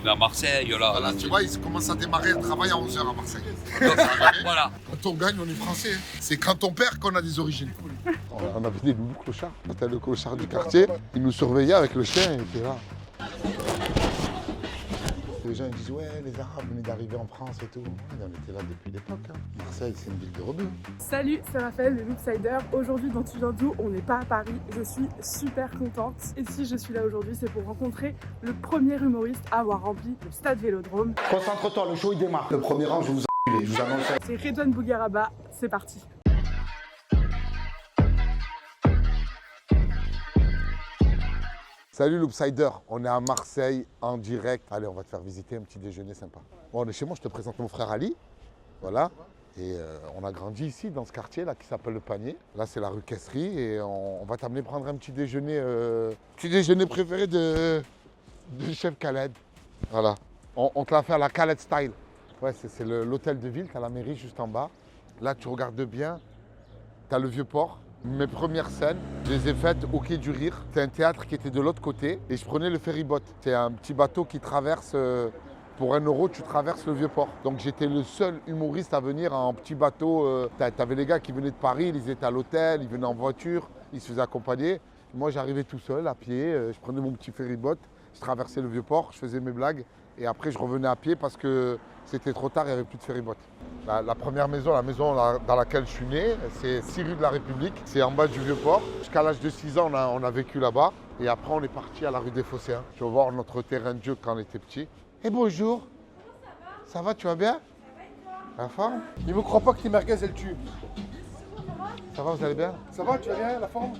à Marseille, là. Voilà, tu vois, ils commencent à démarrer le travail à 11h à Marseille. Voilà. Quand on gagne, on est français. C'est quand on perd qu'on a des origines. On avait des loulous clochards. C'était le clochard du quartier. Il nous surveillait avec le chien, il était là. Les gens ils disent ouais, les Arabes venaient d'arriver en France et tout. Ouais, on était là depuis l'époque. Hein. Marseille, c'est une ville de rebeux. Salut, c'est Raphaël de Loopsider. Aujourd'hui dans Tu viens d'où, on n'est pas à Paris. Je suis super contente. Et si je suis là aujourd'hui, c'est pour rencontrer le premier humoriste à avoir rempli le stade Vélodrome. Concentre-toi, le show il démarre. Le premier rang, je vous enculé, je vous annonce. C'est Redouane Bougueraba, c'est parti. Salut Loopsider, on est à Marseille en direct. Allez, on va te faire visiter un petit déjeuner sympa. Bon, on est chez moi, je te présente mon frère Ali. Voilà. Et on a grandi ici, dans ce quartier là qui s'appelle Le Panier. Là, c'est la rue Caisserie et on va t'amener prendre un petit déjeuner préféré de chef Khaled. Voilà. On te l'a fait à la Khaled style. Ouais, c'est l'hôtel de ville, tu as la mairie juste en bas. Là, tu regardes bien, tu as le vieux port. Mes premières scènes, je les ai faites au Quai du Rire. C'est un théâtre qui était de l'autre côté et je prenais le ferryboat. C'est un petit bateau qui traverse, pour 1 euro, tu traverses le vieux port. Donc j'étais le seul humoriste à venir en petit bateau. T'avais les gars qui venaient de Paris, ils étaient à l'hôtel, ils venaient en voiture, ils se faisaient accompagner. Moi j'arrivais tout seul à pied, je prenais mon petit ferryboat, je traversais le vieux port, je faisais mes blagues et après je revenais à pied parce que c'était trop tard, il n'y avait plus de ferryboat. La première maison, la maison dans laquelle je suis né, c'est 6 rue de la République. C'est en bas du Vieux-Port. Jusqu'à l'âge de 6 ans, on a vécu là-bas. Et après, on est parti à la rue des Phocéens. Je vais voir notre terrain de jeu quand on était petit. Et bonjour. Ça va, tu vas bien? La forme? Il ne me croit pas que tes merguez, elles tuent. Ça va, vous allez bien? Ça va, tu vas bien, la forme?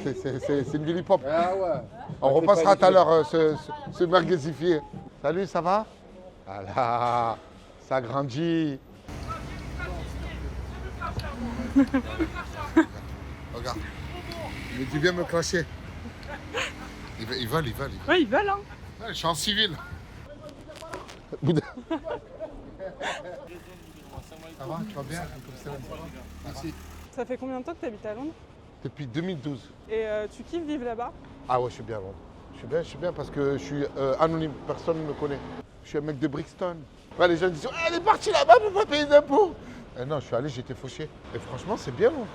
C'est une ville hip-hop. Ah ouais. On repassera tout à l'heure ce merguezifié. Salut, ça va? Voilà, ça grandit. Regarde, il dit bien me clasher. Ils veulent. Ouais, ils veulent, hein. Ouais, je suis en civil. Ça va, tu vas bien? Merci. Ça fait combien de temps que tu habites à Londres? Depuis 2012. Et tu kiffes vivre là-bas? Ah ouais, je suis bien, Londres. Je suis bien parce que je suis anonyme, personne ne me connaît. Je suis un mec de Brixton. Ouais, les gens disent oh, elle est partie là-bas pour pas payer d'impôts. Non, je suis allé, j'étais fauché. Et franchement, c'est bien Londres.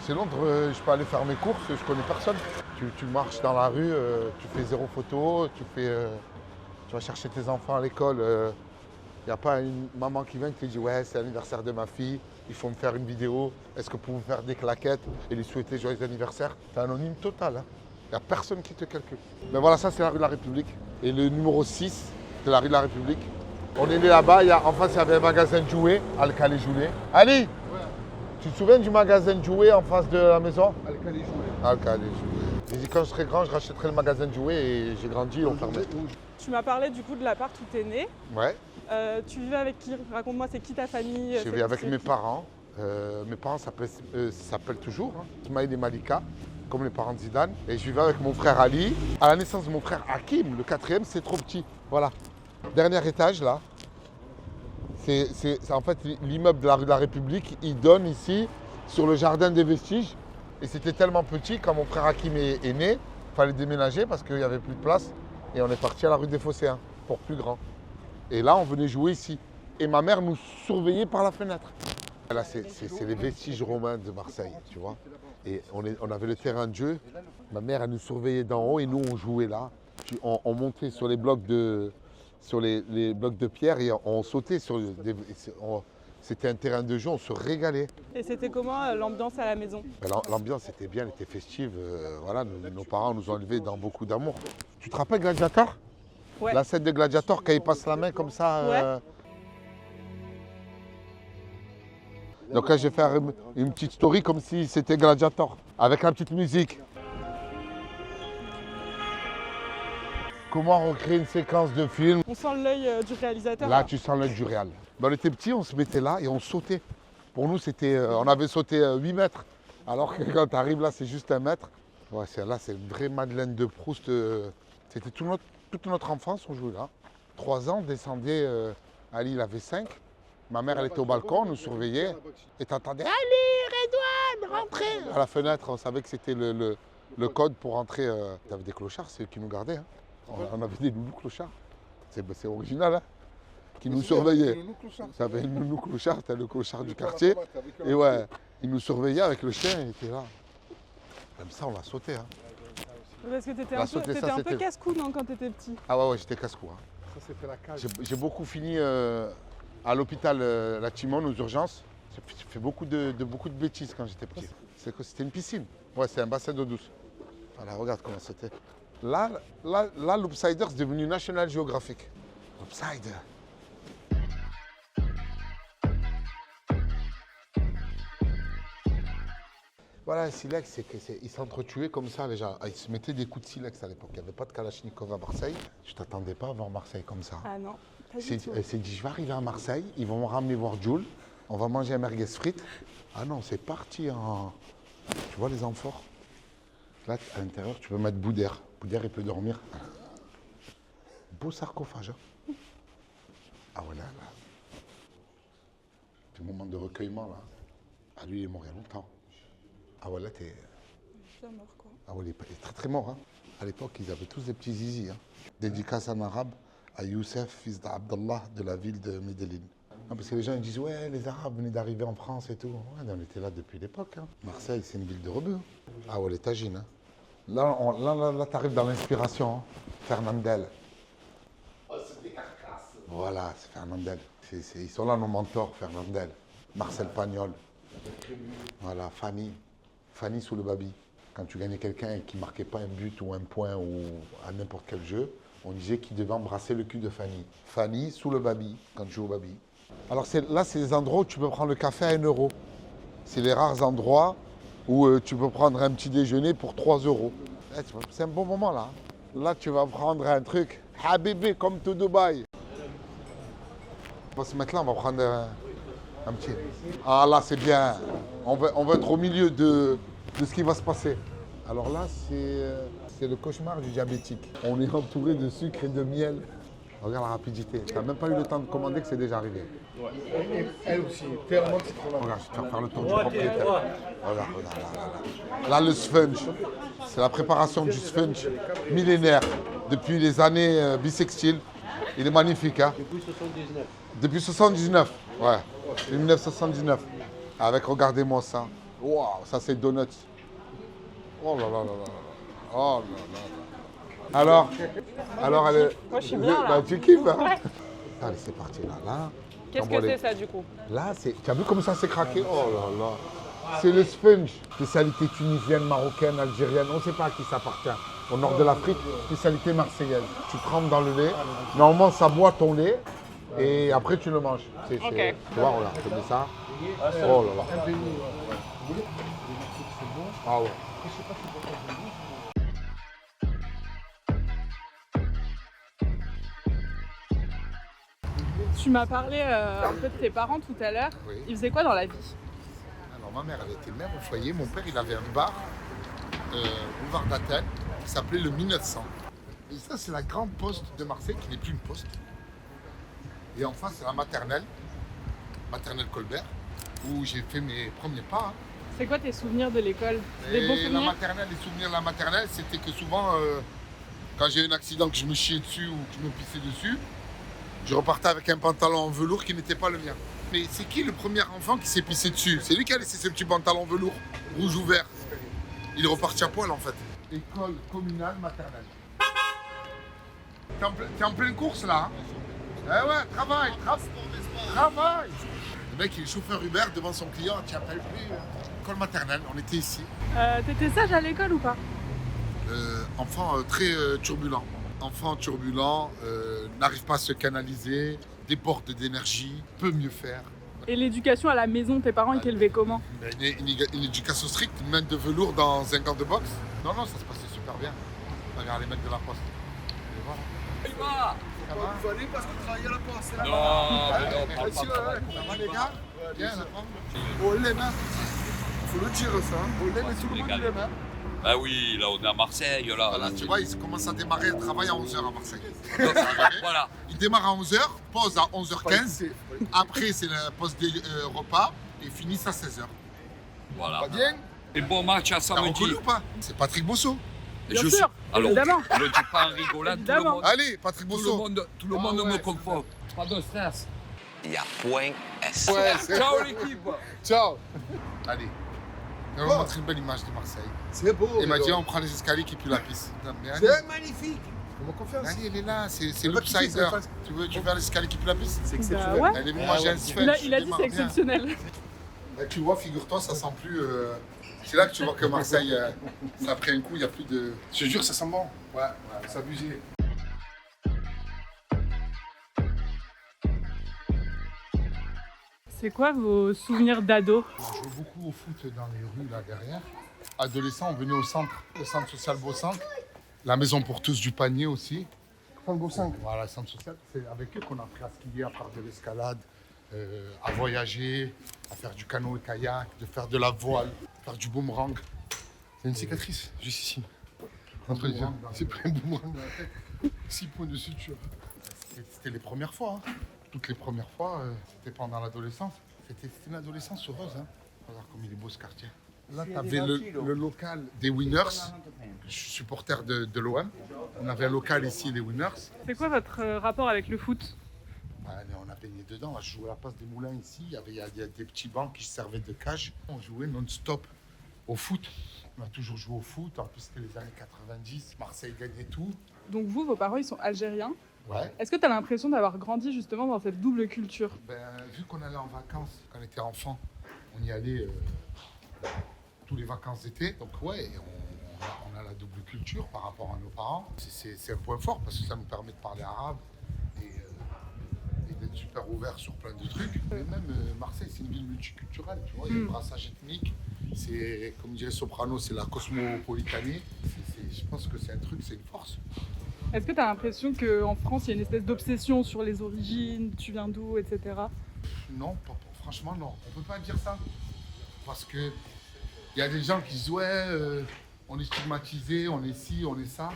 C'est Londres, je peux aller faire mes courses, je connais personne. Tu marches dans la rue, tu fais 0 photo, tu vas chercher tes enfants à l'école. Il n'y a pas une maman qui vient qui te dit ouais, c'est l'anniversaire de ma fille, il faut me faire une vidéo, est-ce que vous pouvez me faire des claquettes et lui souhaiter joyeux anniversaire? C'est anonyme total. Hein. Il n'y a personne qui te calcule. Mais voilà, ça c'est la rue de la République. Et le numéro 6 de la rue de la République. On est né là-bas, en face il y avait un magasin de jouets, Al-Khalé Jouet. Ali, ouais. Tu te souviens du magasin de jouets en face de la maison? Al-Khalé Jouet. Al-Khalé Jouet. J'ai dit quand je serai grand, je rachèterai le magasin de jouets et j'ai grandi, ils l'ont fermé. Tu m'as parlé du coup de l'appart où tu es né. Ouais. Tu vivais avec qui? Raconte-moi, c'est qui ta famille? Je vis avec mes parents. Mes parents s'appellent toujours hein. Ismaël et Malika, comme les parents de Zidane. Et je vivais avec mon frère Ali. À la naissance de mon frère Hakim, le 4e, c'est trop petit. Voilà. Dernier étage là. C'est en fait l'immeuble de la rue de la République. Il donne ici sur le jardin des Vestiges. Et c'était tellement petit, quand mon frère Hakim est né, il fallait déménager parce qu'il n'y avait plus de place. Et on est parti à la rue des Phocéens pour plus grand. Et là, on venait jouer ici. Et ma mère nous surveillait par la fenêtre. Là, c'est les vestiges romains de Marseille, tu vois. Et on avait le terrain de jeu. Ma mère, elle nous surveillait d'en haut et nous, on jouait là. On montait sur les blocs de pierre et on sautait sur c'était un terrain de jeu, on se régalait. Et c'était comment l'ambiance à la maison? L'ambiance était bien, elle était festive. Voilà, nos parents nous ont élevés dans beaucoup d'amour. Tu te rappelles Gladiator? Ouais. La scène de Gladiator, quand il passe la main comme ça. Ouais. Donc là, je vais faire une petite story comme si c'était Gladiator, avec la petite musique. Comment on crée une séquence de film? On sent l'œil du réalisateur. Là, tu sens l'œil du réal. On était petits, on se mettait là et on sautait. Pour nous, on avait sauté 8 mètres. Alors que quand tu arrives là, c'est juste 1 mètre. Ouais, là, c'est une vraie Madeleine de Proust. C'était toute notre enfance, on jouait là. 3 ans, on descendait, Ali, il avait 5. Ma mère, elle était au balcon, on nous surveillait. Et t'entendais, allez, Redouane! rentrez. À la fenêtre, on savait que c'était le code pour rentrer. T'avais des clochards, c'est eux qui nous gardaient. Hein. On avait des loulous clochards. C'est original, hein, qui nous surveillaient. T'avais le loulou clochard, t'avais le clochard du quartier. Et ouais, il nous surveillait avec le chien, il était là. Même ça, on l'a sauté. Hein. Parce que t'étais La un peu, sauter, ça, t'étais un peu c'était- casse-cou, non, quand t'étais petit. Ah ouais, j'étais casse-cou. Hein. Ça, c'était la cage. J'ai beaucoup fini à l'hôpital La Timone aux urgences. J'ai fait beaucoup de bêtises quand j'étais petit. C'était une piscine. Ouais, c'est un bassin d'eau douce. Voilà, regarde comment c'était. Là, l'Upsider, c'est devenu National Geographic. Upsider. Voilà, un silex, ils s'entretuaient comme ça, les gens. Ils se mettaient des coups de silex à l'époque. Il n'y avait pas de Kalachnikov à Marseille. Je ne t'attendais pas à voir Marseille comme ça. Ah non, pas du C'est tout. c'est dit, je vais arriver à Marseille, ils vont me ramener voir Jules, on va manger un merguez frites. Ah non, c'est parti en... Tu vois les amphores? Là, à l'intérieur, tu peux mettre Boudère. Boudère, il peut dormir. Beau sarcophage. Hein. Ah ouais, là. Petit moment de recueillement, là. Ah, lui, il est mort il y a longtemps. Ah ouais, là, t'es... Bien mort, quoi. Ah ouais, il est très très mort. Hein. À l'époque, ils avaient tous des petits zizi. Hein. Dédicace en arabe à Youssef, fils d'Abdallah, de la ville de Medellin. Non, parce que les gens ils disent, ouais, les Arabes venaient d'arriver en France et tout. Ouais, on était là depuis l'époque. Hein. Marseille, c'est une ville de rebeux. Ah ouais, les tagines. Hein. Là, tu arrives dans l'inspiration. Hein. Fernandel. Voilà, c'est Fernandel. Ils sont là, nos mentors, Fernandel. Marcel Pagnol. Voilà, Fanny. Fanny sous le babi. Quand tu gagnais quelqu'un et qui ne marquait pas un but ou un point ou à n'importe quel jeu, on disait qu'il devait embrasser le cul de Fanny. Fanny sous le babi, quand tu joues au babi. Alors là, c'est des endroits où tu peux prendre le café à 1 euro. C'est les rares endroits où tu peux prendre un petit déjeuner pour 3 euros. C'est un bon moment là. Là, tu vas prendre un truc. Habibi, comme tout Dubaï. On va se mettre là, on va prendre un petit. Ah là, c'est bien. On va être au milieu de ce qui va se passer. Alors là, c'est le cauchemar du diabétique. On est entouré de sucre et de miel. Regarde la rapidité. Tu n'as même pas eu le temps de commander que c'est déjà arrivé. Et elle aussi, tellement de citron. Regarde, je vais faire le tour du propriétaire. Regarde, là, le sponge. C'est la préparation du sponge millénaire depuis les années bissextiles. Il est magnifique, hein? Depuis 79. Depuis 79, ouais. 1979. Avec, regardez-moi ça. Waouh, ça c'est donuts. Oh là là là là. Oh là là là. Alors elle est... Moi, je suis bien, là. Bah, tu kiffes, hein? Ouais. Allez, c'est parti, là. Qu'est-ce que c'est, ça, du coup? Là, c'est... Tu as vu comment ça s'est craqué? Oh là là. C'est le sponge. Spécialité tunisienne, marocaine, algérienne, on ne sait pas à qui ça appartient. Au nord de l'Afrique, spécialité marseillaise. Tu trempes dans le lait. Normalement, ça boit ton lait. Et après, tu le manges. Tu vois, regarde, tu mets ça. Oh là là. Ah ouais. Tu m'as parlé un peu de tes parents tout à l'heure. Oui. Ils faisaient quoi dans la vie? Alors, ma mère, elle était mère au foyer. Mon père, il avait un bar, boulevard d'Athènes, qui s'appelait le 1900. Et ça, c'est la grande poste de Marseille, qui n'est plus une poste. Et en face, c'est la maternelle Colbert, où j'ai fait mes premiers pas. Hein. C'est quoi tes souvenirs de l'école? Des bons Et la souvenirs? maternelle, les souvenirs de la maternelle, c'était que souvent, quand j'ai eu un accident, que je me chiais dessus ou que je me pissais dessus, je repartais avec un pantalon en velours qui n'était pas le mien. Mais c'est qui le premier enfant qui s'est pissé dessus? C'est lui qui a laissé ce petit pantalon velours, rouge ou vert. Il est reparti à poil en fait. École communale maternelle. T'es en pleine course là, hein? Eh ouais, travaille. Le mec, il est chauffeur Uber devant son client, tu appelles plus. École maternelle, on était ici. T'étais sage à l'école ou pas? Enfant très turbulent. Enfant turbulent, n'arrive pas à se canaliser, déborde d'énergie, peut mieux faire. Et l'éducation à la maison, tes parents, ils t'élevaient comment? Une éducation stricte, une main de velours dans un gant de boxe. Non, ça se passait super bien. Regarde les mecs de la poste. Et voilà. Ça va? Vous allez parce que tu travailles à la poste. Non, mais non, parle Monsieur, pas. Ça va les gars? Bien, la forme? On l'aime, hein. Faut le dire ça. On l'aime et tout le monde Légal. l'aime, hein. Bah oui, là, on est à Marseille, là. Voilà, tu vois, ils commencent à démarrer le travail à 11h à Marseille. Voilà. Ils démarrent à 11h, pause à Faut pas 11h15. hésiter, faut pas hésiter. Après, c'est la pause des repas et finissent à 16h. Voilà. Pas bien? Et bon match à T'as samedi. reconnu ou pas? C'est Patrick Bosso. Et Bien je sûr, Alors, évidemment. je le dis pas en rigolant, Évidemment. Allez, Patrick tout le Bosso. monde Ah ouais, me confond. Pas de stress. Il y a point S. Ouais, c'est... Ciao l'équipe. Ciao. Allez. On va montrer une belle image de Marseille. C'est beau. Il m'a dit on prend les escaliers qui puent la piste. Non, mais allez. C'est magnifique. Fais-moi confiance. Allez, elle est là, c'est Le mec qui fait, c'est l'Upsider. le fan. Tu veux faire l'escalier qui pue la piste? C'est Bah exceptionnel. ouais. Elle est venue manger un Il sphère. a, il a dit c'est exceptionnel. Tu vois, figure-toi, ça sent plus. C'est là que tu vois que Marseille, ça a pris un coup, il n'y a plus de. Je te jure, ça sent bon. Ouais, c'est abusé. C'est quoi vos souvenirs d'ado? On jouait beaucoup au foot dans les rues là derrière. Adolescents, on venait au centre, le centre social Beau-Centre. La maison pour tous du panier aussi. Fango 5. Voilà, le centre social. C'est avec eux qu'on a appris à skier, à faire de l'escalade, à voyager, à faire du canot et kayak, de faire de la voile, faire du boomerang. Il y a une cicatrice juste ici. Entre les jambes. C'est pris un boomerang dans la tête. 6 points de suture. C'était les premières fois. Hein. Toutes les premières fois, c'était pendant l'adolescence. C'était une adolescence heureuse. Hein. Regarde comme il est beau ce quartier. Là, tu avais le local des Winners. Je suis supporter de l'OM. On avait un local ici, les Winners. C'est quoi votre rapport avec le foot? Bah, on a baigné dedans. Je jouais à la place des Moulins ici. Il y a des petits bancs qui servaient de cage. On jouait non-stop au foot. On a toujours joué au foot. En plus, c'était les années 90. Marseille gagnait tout. Donc vous, vos parents, ils sont algériens. Ouais. Est-ce que tu as l'impression d'avoir grandi justement dans cette double culture? Ben, vu qu'on allait en vacances quand on était enfant, on y allait tous les vacances d'été. Donc ouais, on a la double culture par rapport à nos parents. C'est un point fort parce que ça nous permet de parler arabe et d'être super ouvert sur plein de trucs. Mais même Marseille, c'est une ville multiculturelle, tu vois. Il y a un brassage ethnique. C'est, comme dirait Soprano, c'est la cosmopolitanie. Je pense que c'est un truc, c'est une force. Est-ce que tu as l'impression qu'en France, il y a une espèce d'obsession sur les origines, tu viens d'où, etc. Non, franchement, non. On peut pas dire ça. Parce que il y a des gens qui disent ouais, on est stigmatisé, on est ci, on est ça.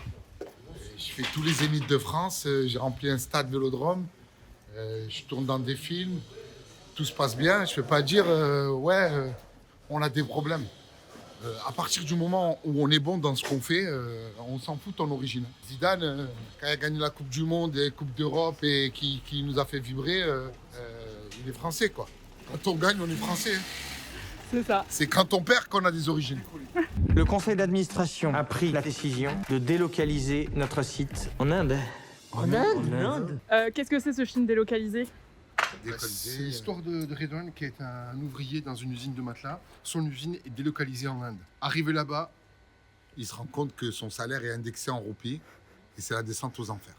Je fais tous les zéniths de France, j'ai rempli un stade Vélodrome, je tourne dans des films, tout se passe bien. Je ne vais pas dire ouais, on a des problèmes. À partir du moment où on est bon dans ce qu'on fait, on s'en fout de ton origine. Zidane, quand il a gagné la Coupe du Monde et Coupe d'Europe et qui nous a fait vibrer, il est français quoi. Quand on gagne, on est français. C'est ça. C'est quand on perd qu'on a des origines. Le conseil d'administration a pris la décision de délocaliser notre site en Inde. En Inde? Qu'est-ce que c'est ce film délocalisé? C'est l'histoire de Redouane qui est un ouvrier dans une usine de matelas. Son usine est délocalisée en Inde. Arrivé là-bas, Il se rend compte que son salaire est indexé en roupies et c'est la descente aux enfers.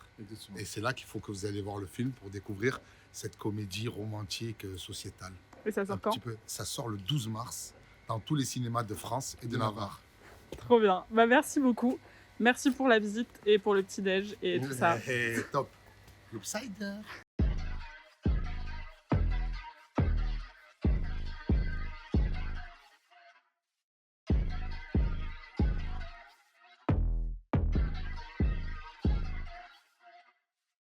Et c'est là qu'il faut que vous allez voir le film pour découvrir cette comédie romantique sociétale. Et ça Un sort quand? petit peu. Ça sort le 12 mars dans tous les cinémas de France et de Navarre. Trop bien. Bah, merci beaucoup. Merci pour la visite et pour le petit-déj et tout ça. Top. L'Upsider.